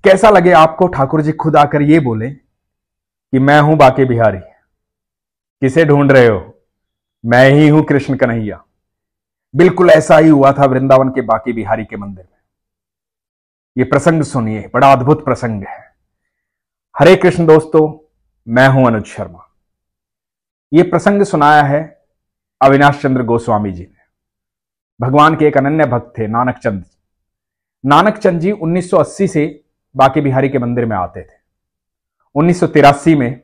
कैसा लगे आपको ठाकुर जी खुद आकर ये बोले कि मैं हूं बाके बिहारी, किसे ढूंढ रहे हो, मैं ही हूं कृष्ण कन्हैया। बिल्कुल ऐसा ही हुआ था वृंदावन के बाके बिहारी के मंदिर में। ये प्रसंग सुनिए, बड़ा अद्भुत प्रसंग है। हरे कृष्ण दोस्तों, मैं हूं अनुज शर्मा। ये प्रसंग सुनाया है अविनाश चंद्र गोस्वामी जी ने। भगवान के एक अनन्य भक्त थे नानक चंद। नानक चंद जी 1980 से बाके बिहारी के मंदिर में आते थे। 1983 में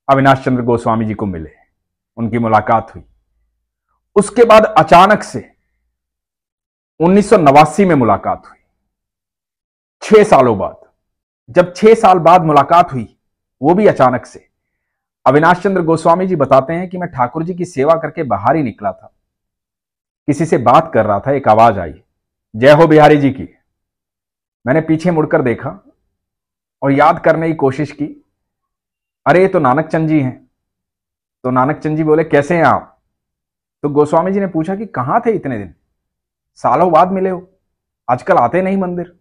अविनाश चंद्र गोस्वामी जी को मिले, उनकी मुलाकात हुई। उसके बाद अचानक से 1989 में मुलाकात हुई, 6 सालों बाद। जब 6 साल बाद मुलाकात हुई, वो भी अचानक से, अविनाश चंद्र गोस्वामी जी बताते हैं कि मैं ठाकुर जी की सेवा करके बाहर ही निकला था, किसी से बात कर रहा था, एक आवाज आई, जय हो बिहारी जी की। मैंने पीछे मुड़कर देखा और याद करने की कोशिश की, अरे ये तो नानक चंद जी हैं। तो नानक चंद जी बोले, कैसे हैं आप? तो गोस्वामी जी ने पूछा कि कहां थे इतने दिन, सालों बाद मिले हो, आजकल आते नहीं मंदिर।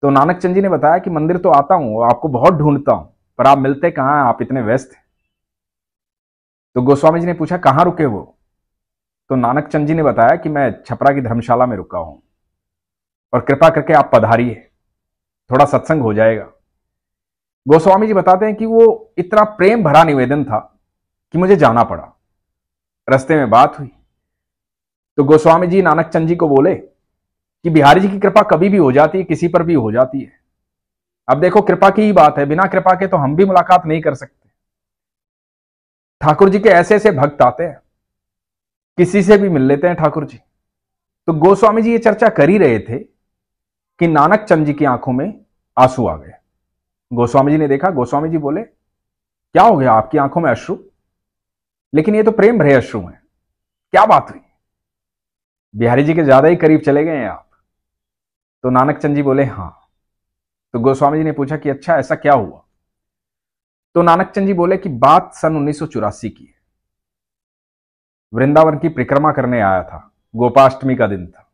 तो नानक चंद जी ने बताया कि मंदिर तो आता हूं, आपको बहुत ढूंढता हूं, पर आप मिलते कहां हैं, आप इतने व्यस्त हैं। तो गोस्वामी जी ने पूछा कहां रुके वो? तो नानक चंद जी ने बताया कि मैं छपरा की धर्मशाला में रुका हूं और कृपा करके आप पधारिए, थोड़ा सत्संग हो जाएगा। गोस्वामी जी बताते हैं कि वो इतना प्रेम भरा निवेदन था कि मुझे जाना पड़ा। रास्ते में बात हुई तो गोस्वामी जी नानक चंद जी को बोले कि बिहारी जी की कृपा कभी भी हो जाती है, किसी पर भी हो जाती है। अब देखो, कृपा की ही बात है, बिना कृपा के तो हम भी मुलाकात नहीं कर सकते। ठाकुर जी के ऐसे ऐसे भक्त आते हैं, किसी से भी मिल लेते हैं ठाकुर जी। तो गोस्वामी जी ये चर्चा कर ही रहे थे कि नानक चंद जी की आंखों में आंसू आ गए। गोस्वामी जी ने देखा, गोस्वामी जी बोले, क्या हो गया आपकी आंखों में अश्रु? लेकिन ये तो प्रेम भरे अश्रु हैं, क्या बात हुई? बिहारी जी के ज्यादा ही करीब चले गए हैं आप। तो नानक चंद जी बोले, हां। तो गोस्वामी जी ने पूछा कि अच्छा ऐसा क्या हुआ? तो नानक चंद जी बोले कि बात सन 1984 की है। वृंदावन की परिक्रमा करने आया था, गोपाष्टमी का दिन था।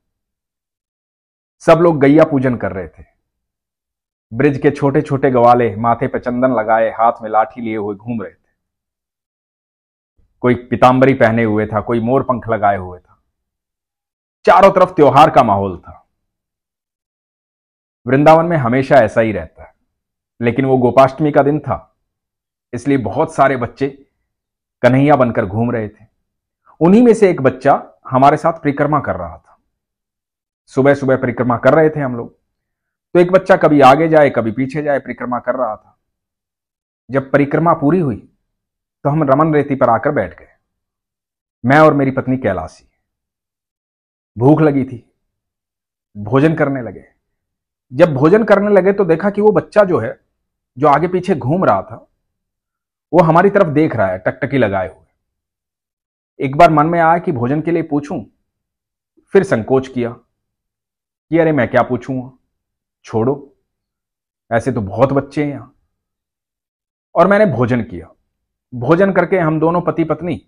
सब लोग गैया पूजन कर रहे थे। ब्रिज के छोटे छोटे ग्वाले माथे पर चंदन लगाए, हाथ में लाठी लिए हुए घूम रहे थे। कोई पीतांबरी पहने हुए था, कोई मोर पंख लगाए हुए था। चारों तरफ त्योहार का माहौल था। वृंदावन में हमेशा ऐसा ही रहता है, लेकिन वो गोपाष्टमी का दिन था, इसलिए बहुत सारे बच्चे कन्हैया बनकर घूम रहे थे। उन्हीं में से एक बच्चा हमारे साथ परिक्रमा कर रहा था। सुबह सुबह परिक्रमा कर रहे थे हम लोग, तो एक बच्चा कभी आगे जाए कभी पीछे जाए, परिक्रमा कर रहा था। जब परिक्रमा पूरी हुई तो हम रमन रेती पर आकर बैठ गए, मैं और मेरी पत्नी कैलासी। भूख लगी थी, भोजन करने लगे। जब भोजन करने लगे तो देखा कि वो बच्चा जो है, जो आगे पीछे घूम रहा था, वो हमारी तरफ देख रहा है टकटकी लगाए हुए। एक बार मन में आया कि भोजन के लिए पूछूं, फिर संकोच किया कि अरे मैं क्या पूछूंगा, छोड़ो, ऐसे तो बहुत बच्चे हैं यहां। और मैंने भोजन किया। भोजन करके हम दोनों पति पत्नी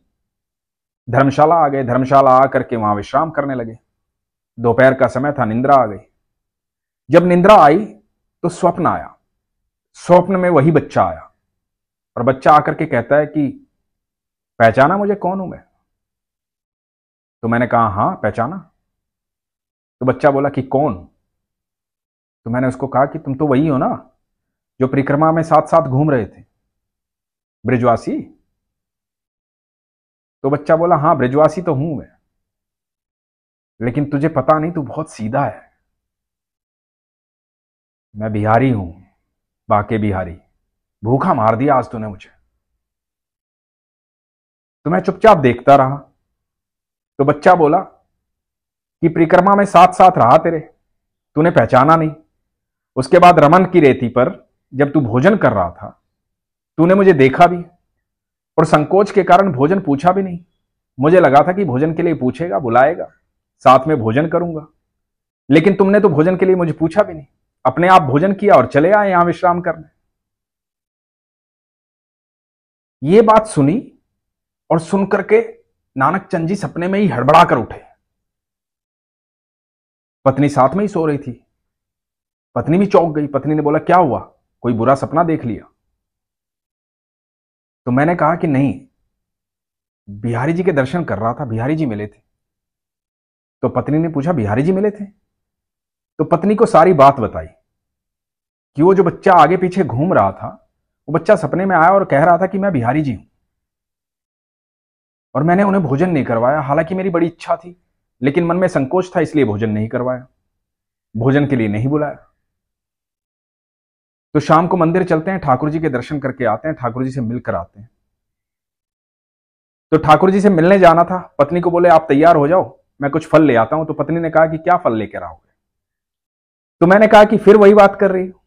धर्मशाला आ गए। धर्मशाला आकर के वहां विश्राम करने लगे। दोपहर का समय था, निंद्रा आ गई। जब निंद्रा आई तो स्वप्न आया। स्वप्न में वही बच्चा आया और बच्चा आकर के कहता है कि पहचाना मुझे, कौन हूं मैं? तो मैंने कहा हां पहचाना। तो बच्चा बोला कि कौन? तो मैंने उसको कहा कि तुम तो वही हो ना जो परिक्रमा में साथ साथ घूम रहे थे, ब्रिजवासी। तो बच्चा बोला हां ब्रिजवासी तो हूं मैं, लेकिन तुझे पता नहीं, तू बहुत सीधा है। मैं बिहारी हूं, बाके बिहारी। भूखा मार दिया आज तूने मुझे। तो मैं चुपचाप देखता रहा। तो बच्चा बोला कि परिक्रमा में साथ साथ रहा तेरे, तूने पहचाना नहीं। उसके बाद रमन की रेती पर जब तू भोजन कर रहा था, तूने मुझे देखा भी और संकोच के कारण भोजन पूछा भी नहीं। मुझे लगा था कि भोजन के लिए पूछेगा, बुलाएगा, साथ में भोजन करूंगा, लेकिन तुमने तो भोजन के लिए मुझे पूछा भी नहीं, अपने आप भोजन किया और चले आए यहां विश्राम करने। ये बात सुनी और सुनकर के नानक चंद जी सपने में ही हड़बड़ा कर उठे। पत्नी साथ में ही सो रही थी। पत्नी भी चौंक गई। पत्नी ने बोला, क्या हुआ, कोई बुरा सपना देख लिया? तो मैंने कहा कि नहीं, बिहारी जी के दर्शन कर रहा था, बिहारी जी मिले थे। तो पत्नी ने पूछा, बिहारी जी मिले थे? तो पत्नी को सारी बात बताई कि वो जो बच्चा आगे पीछे घूम रहा था, वो बच्चा सपने में आया और कह रहा था कि मैं बिहारी जी हूं, और मैंने उन्हें भोजन नहीं करवाया। हालांकि मेरी बड़ी इच्छा थी, लेकिन मन में संकोच था, इसलिए भोजन नहीं करवाया, भोजन के लिए नहीं बुलाया। तो शाम को मंदिर चलते हैं, ठाकुर जी के दर्शन करके आते हैं, ठाकुर जी से मिलकर आते हैं। तो ठाकुर जी से मिलने जाना था। पत्नी को बोले, आप तैयार हो जाओ, मैं कुछ फल ले आता हूं। तो पत्नी ने कहा कि क्या फल लेकर आओगे? तो मैंने कहा कि फिर वही बात कर रही हो,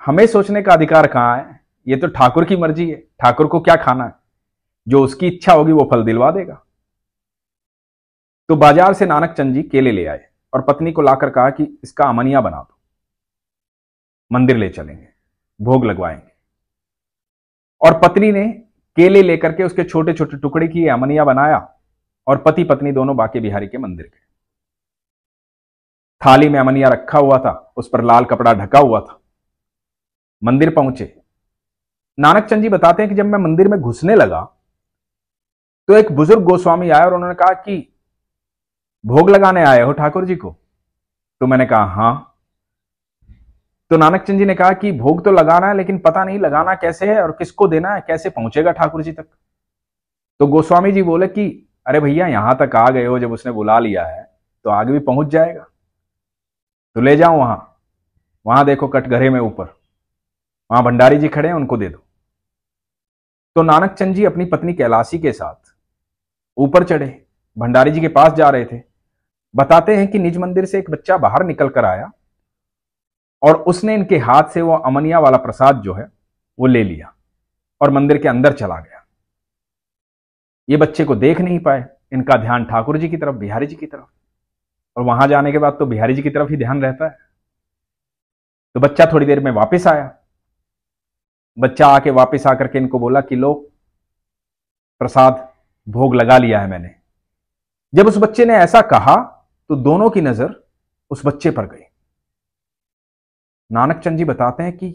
हमें सोचने का अधिकार कहां है, ये तो ठाकुर की मर्जी है, ठाकुर को क्या खाना है, जो उसकी इच्छा होगी वो फल दिलवा देगा। तो बाजार से नानक चंद जी केले ले आए और पत्नी को लाकर कहा कि इसका अमनिया बना दो, मंदिर ले चलेंगे, भोग लगवाएंगे। और पत्नी ने केले लेकर के उसके छोटे छोटे टुकड़े किए, अमनिया बनाया, और पति पत्नी दोनों बांके बिहारी के मंदिर गए। थाली में अमनिया रखा हुआ था, उस पर लाल कपड़ा ढका हुआ था। मंदिर पहुंचे। नानक चंद जी बताते हैं कि जब मैं मंदिर में घुसने लगा तो एक बुजुर्ग गोस्वामी आए और उन्होंने कहा कि भोग लगाने आए हो ठाकुर जी को? तो मैंने कहा हां। तो नानक चंद जी ने कहा कि भोग तो लगाना है, लेकिन पता नहीं लगाना कैसे है और किसको देना है, कैसे पहुंचेगा ठाकुर जी तक। तो गोस्वामी जी बोले कि अरे भैया, यहां तक आ गए हो, जब उसने बुला लिया है तो आगे भी पहुंच जाएगा, तो ले जाओ वहां देखो कटघरे में ऊपर, वहां भंडारी जी खड़े हैं, उनको दे दो। तो नानक चंद जी अपनी पत्नी कैलाशी के साथ ऊपर चढ़े, भंडारी जी के पास जा रहे थे। बताते हैं कि निज मंदिर से एक बच्चा बाहर निकल कर आया और उसने इनके हाथ से वो अमनिया वाला प्रसाद जो है वो ले लिया और मंदिर के अंदर चला गया। ये बच्चे को देख नहीं पाए, इनका ध्यान ठाकुर जी की तरफ, बिहारी जी की तरफ, और वहां जाने के बाद तो बिहारी जी की तरफ ही ध्यान रहता है। तो बच्चा थोड़ी देर में वापस आया। बच्चा आके वापस आकर के इनको बोला कि लो प्रसाद, भोग लगा लिया है मैंने। जब उस बच्चे ने ऐसा कहा तो दोनों की नजर उस बच्चे पर गई। नानक चंद जी बताते हैं कि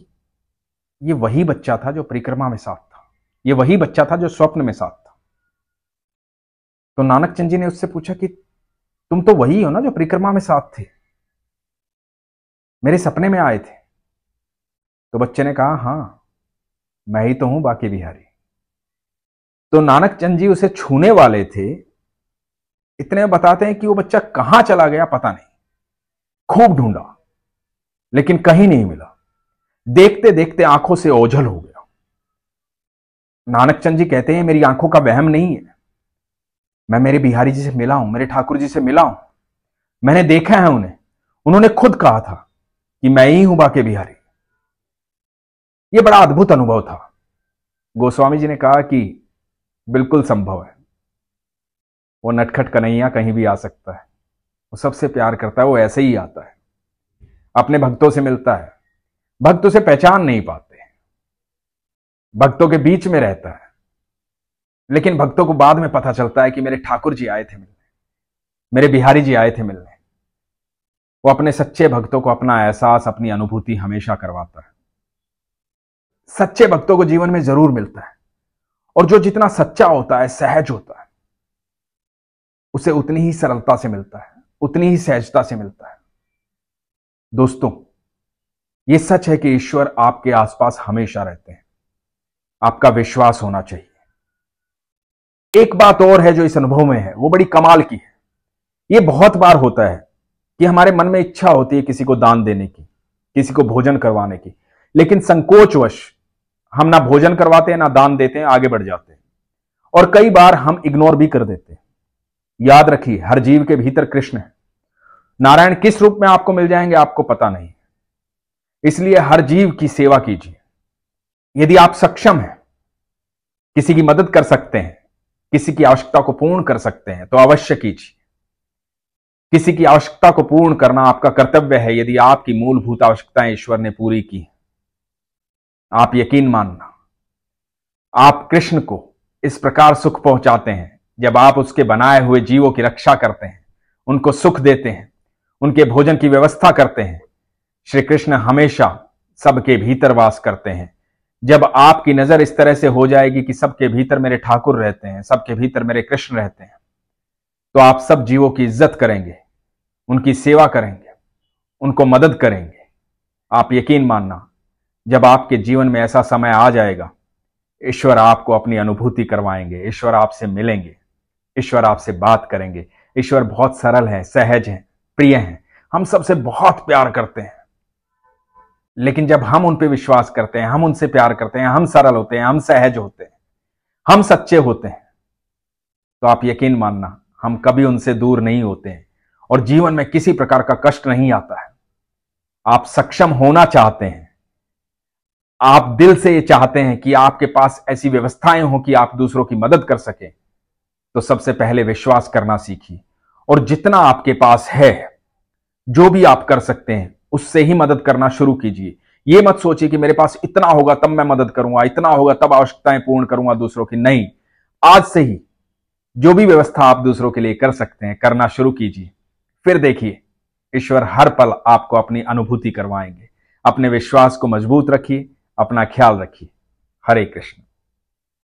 ये वही बच्चा था जो परिक्रमा में साथ था, ये वही बच्चा था जो स्वप्न में साथ था। तो नानक चंद जी ने उससे पूछा कि तुम तो वही हो ना जो परिक्रमा में साथ थे, मेरे सपने में आए थे? तो बच्चे ने कहा, हां मैं ही तो हूं बांके बिहारी। तो नानक चंद जी उसे छूने वाले थे, इतने बताते हैं कि वो बच्चा कहां चला गया पता नहीं, खूब ढूंढा लेकिन कहीं नहीं मिला। देखते देखते आंखों से ओझल हो गया। नानक चंद जी कहते हैं, मेरी आंखों का वहम नहीं है, मैं मेरे बिहारी जी से मिला हूं, मेरे ठाकुर जी से मिला हूं, मैंने देखा है उन्हें, उन्होंने खुद कहा था कि मैं ही हूं बांके बिहारी। यह बड़ा अद्भुत अनुभव था। गोस्वामी जी ने कहा कि बिल्कुल संभव है, वो नटखट कन्हैया कहीं भी आ सकता है, वो सबसे प्यार करता है, वो ऐसे ही आता है, अपने भक्तों से मिलता है, भक्त उसे पहचान नहीं पाते, भक्तों के बीच में रहता है, लेकिन भक्तों को बाद में पता चलता है कि मेरे ठाकुर जी आए थे मिलने, मेरे बिहारी जी आए थे मिलने। वो अपने सच्चे भक्तों को अपना एहसास, अपनी अनुभूति हमेशा करवाता है। सच्चे भक्तों को जीवन में जरूर मिलता है, और जो जितना सच्चा होता है, सहज होता है, उसे उतनी ही सरलता से मिलता है, उतनी ही सहजता से मिलता है। दोस्तों, यह सच है कि ईश्वर आपके आसपास हमेशा रहते हैं, आपका विश्वास होना चाहिए। एक बात और है जो इस अनुभव में है, वो बड़ी कमाल की है। यह बहुत बार होता है कि हमारे मन में इच्छा होती है किसी को दान देने की, किसी को भोजन करवाने की, लेकिन संकोचवश हम ना भोजन करवाते हैं, ना दान देते हैं, आगे बढ़ जाते हैं, और कई बार हम इग्नोर भी कर देते हैं। याद रखिए, हर जीव के भीतर कृष्ण है। नारायण किस रूप में आपको मिल जाएंगे आपको पता नहीं, इसलिए हर जीव की सेवा कीजिए। यदि आप सक्षम हैं, किसी की मदद कर सकते हैं, किसी की आवश्यकता को पूर्ण कर सकते हैं, तो अवश्य कीजिए। किसी की आवश्यकता को पूर्ण करना आपका कर्तव्य है। यदि आपकी मूलभूत आवश्यकताएं ईश्वर ने पूरी की, आप यकीन मानना, आप कृष्ण को इस प्रकार सुख पहुंचाते हैं जब आप उसके बनाए हुए जीवों की रक्षा करते हैं, उनको सुख देते हैं, उनके भोजन की व्यवस्था करते हैं, श्री कृष्ण हमेशा सबके भीतर वास करते हैं। जब आपकी नजर इस तरह से हो जाएगी कि सबके भीतर मेरे ठाकुर रहते हैं, सबके भीतर मेरे कृष्ण रहते हैं, तो आप सब जीवों की इज्जत करेंगे, उनकी सेवा करेंगे, उनको मदद करेंगे। आप यकीन मानना, जब आपके जीवन में ऐसा समय आ जाएगा, ईश्वर आपको अपनी अनुभूति करवाएंगे, ईश्वर आपसे मिलेंगे, ईश्वर आपसे बात करेंगे। ईश्वर बहुत सरल है, सहज है, प्रिय है, हम सबसे बहुत प्यार करते हैं। लेकिन जब हम उन पे विश्वास करते हैं, हम उनसे प्यार करते हैं, हम सरल होते हैं, हम सहज होते हैं, हम सच्चे होते हैं, तो आप यकीन मानना हम कभी उनसे दूर नहीं होते हैं और जीवन में किसी प्रकार का कष्ट नहीं आता है। आप सक्षम होना चाहते हैं, आप दिल से ये चाहते हैं कि आपके पास ऐसी व्यवस्थाएं हो कि आप दूसरों की मदद कर सकें, तो सबसे पहले विश्वास करना सीखिए और जितना आपके पास है, जो भी आप कर सकते हैं, उससे ही मदद करना शुरू कीजिए। ये मत सोचिए कि मेरे पास इतना होगा तब मैं मदद करूंगा, इतना होगा तब आवश्यकताएं पूर्ण करूंगा दूसरों की। नहीं, आज से ही जो भी व्यवस्था आप दूसरों के लिए कर सकते हैं, करना शुरू कीजिए। फिर देखिए, ईश्वर हर पल आपको अपनी अनुभूति करवाएंगे। अपने विश्वास को मजबूत रखिए, अपना ख्याल रखिए। हरे कृष्ण।